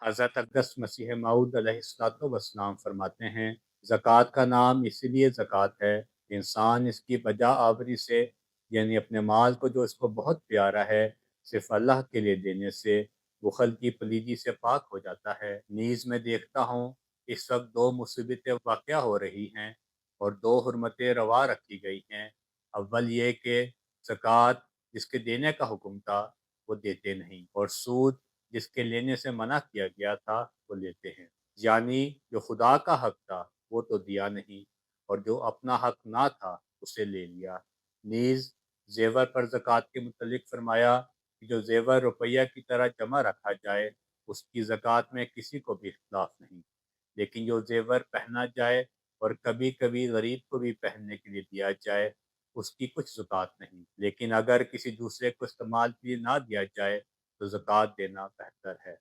حضرت اقدس مسیح موعود علیہ السلام فرماتے ہیں، زکوٰۃ کا نام اسی لیے زکوٰۃ ہے، انسان اس کی بجا آوری سے، یعنی اپنے مال کو جو اس کو بہت پیارا ہے، صرف اللہ کے لیے دینے سے بخل کی پلیدی سے پاک ہو جاتا ہے۔ نیز میں دیکھتا ہوں اس وقت دو مصیبتیں واقع ہو رہی ہیں اور دو حرمتیں روا رکھی گئی ہیں۔ اول یہ کہ زکوٰۃ جس کے دینے کا حکم تھا وہ دیتے نہیں، اور سود جس کے لینے سے منع کیا گیا تھا وہ لیتے ہیں، یعنی جو خدا کا حق تھا وہ تو دیا نہیں، اور جو اپنا حق نہ تھا اسے لے لیا۔ نیز زیور پر زکوٰۃ کے متعلق فرمایا کہ جو زیور روپیہ کی طرح جمع رکھا جائے اس کی زکوٰۃ میں کسی کو بھی اختلاف نہیں، لیکن جو زیور پہنا جائے اور کبھی کبھی غریب کو بھی پہننے کے لیے دیا جائے اس کی کچھ زکوٰۃ نہیں، لیکن اگر کسی دوسرے کو استعمال کے لیے نہ دیا جائے تو زکوٰۃ دینا بہتر ہے۔